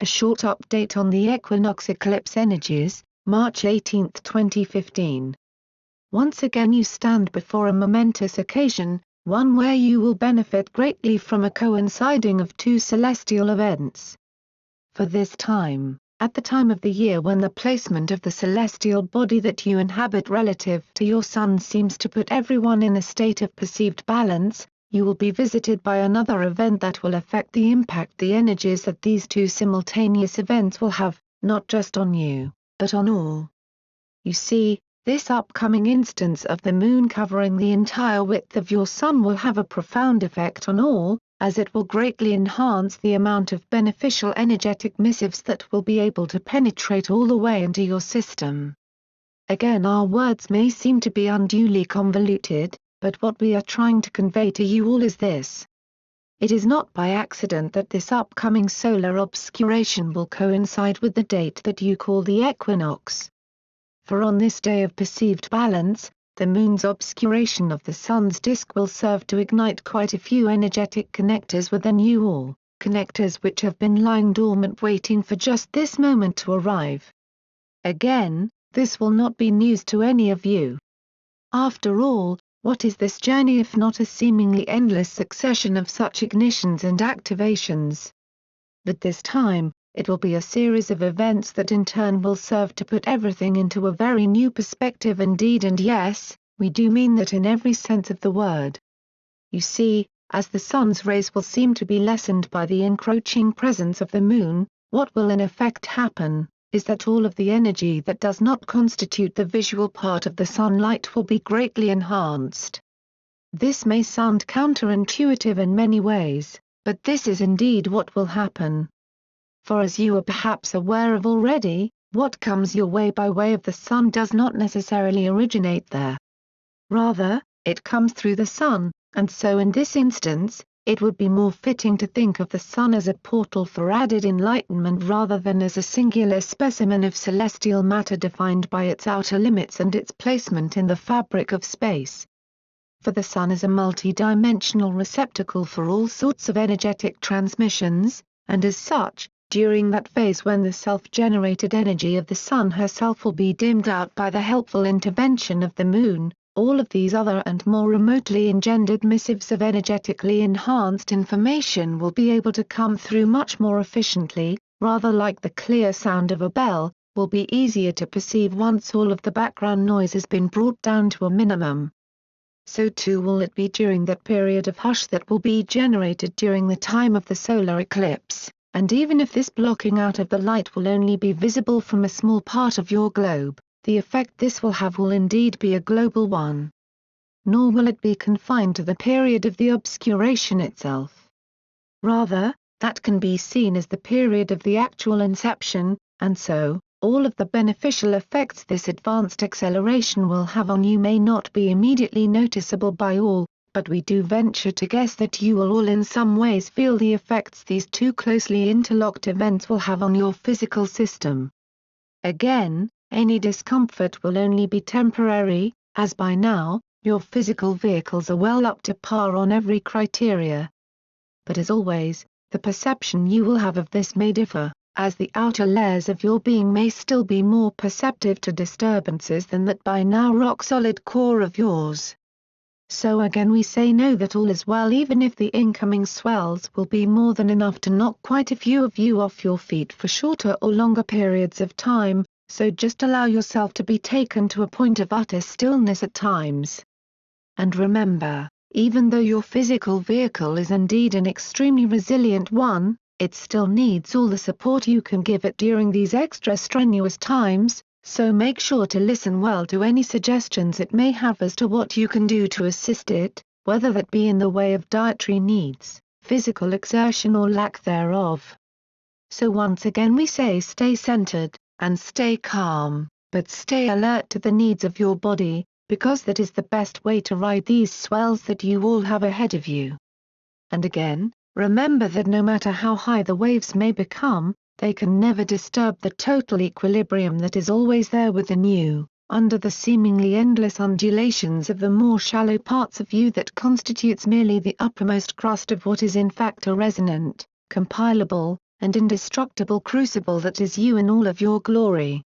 A short update on the equinox eclipse energies, March 18, 2015. Once again you stand before a momentous occasion, one where you will benefit greatly from a coinciding of two celestial events. For this time, at the time of the year when the placement of the celestial body that you inhabit relative to your sun seems to put everyone in a state of perceived balance, you will be visited by another event that will affect the impact the energies that these two simultaneous events will have, not just on you, but on all. You see, this upcoming instance of the moon covering the entire width of your sun will have a profound effect on all, as it will greatly enhance the amount of beneficial energetic missives that will be able to penetrate all the way into your system. Again, our words may seem to be unduly convoluted, but what we are trying to convey to you all is this. It is not by accident that this upcoming solar obscuration will coincide with the date that you call the equinox. For on this day of perceived balance, the moon's obscuration of the sun's disk will serve to ignite quite a few energetic connectors within you all, connectors which have been lying dormant waiting for just this moment to arrive. Again, this will not be news to any of you. After all, what is this journey if not a seemingly endless succession of such ignitions and activations? But this time, it will be a series of events that in turn will serve to put everything into a very new perspective indeed, and yes, we do mean that in every sense of the word. You see, as the sun's rays will seem to be lessened by the encroaching presence of the moon, what will in effect happen is that all of the energy that does not constitute the visual part of the sunlight will be greatly enhanced. This may sound counterintuitive in many ways, but this is indeed what will happen. For as you are perhaps aware of already, what comes your way by way of the sun does not necessarily originate there. Rather, it comes through the sun, and so in this instance, it would be more fitting to think of the sun as a portal for added enlightenment rather than as a singular specimen of celestial matter defined by its outer limits and its placement in the fabric of space. For the sun is a multi-dimensional receptacle for all sorts of energetic transmissions, and as such, during that phase when the self-generated energy of the sun herself will be dimmed out by the helpful intervention of the moon, all of these other and more remotely engendered missives of energetically enhanced information will be able to come through much more efficiently, rather like the clear sound of a bell, will be easier to perceive once all of the background noise has been brought down to a minimum. So too will it be during that period of hush that will be generated during the time of the solar eclipse, and even if this blocking out of the light will only be visible from a small part of your globe, the effect this will have will indeed be a global one. Nor will it be confined to the period of the obscuration itself. Rather, that can be seen as the period of the actual inception, and so, all of the beneficial effects this advanced acceleration will have on you may not be immediately noticeable by all, but we do venture to guess that you will all in some ways feel the effects these two closely interlocked events will have on your physical system. Again, any discomfort will only be temporary, as by now, your physical vehicles are well up to par on every criteria. But as always, the perception you will have of this may differ, as the outer layers of your being may still be more perceptive to disturbances than that by now rock-solid core of yours. So again we say no, that all is well, even if the incoming swells will be more than enough to knock quite a few of you off your feet for shorter or longer periods of time. So just allow yourself to be taken to a point of utter stillness at times. And remember, even though your physical vehicle is indeed an extremely resilient one, it still needs all the support you can give it during these extra strenuous times, so make sure to listen well to any suggestions it may have as to what you can do to assist it, whether that be in the way of dietary needs, physical exertion or lack thereof. So once again we say stay centered, and stay calm, but stay alert to the needs of your body, because that is the best way to ride these swells that you all have ahead of you. And again, remember that no matter how high the waves may become, they can never disturb the total equilibrium that is always there within you, under the seemingly endless undulations of the more shallow parts of you that constitutes merely the uppermost crust of what is in fact a resonant, compilable, and indestructible crucible that is you in all of your glory.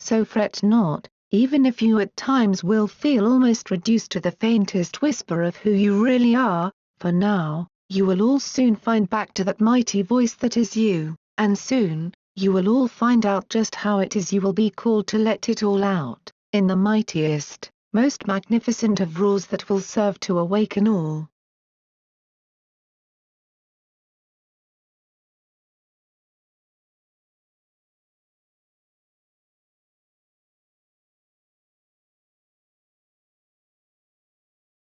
So fret not, even if you at times will feel almost reduced to the faintest whisper of who you really are, for now, you will all soon find back to that mighty voice that is you, and soon, you will all find out just how it is you will be called to let it all out, in the mightiest, most magnificent of roars that will serve to awaken all,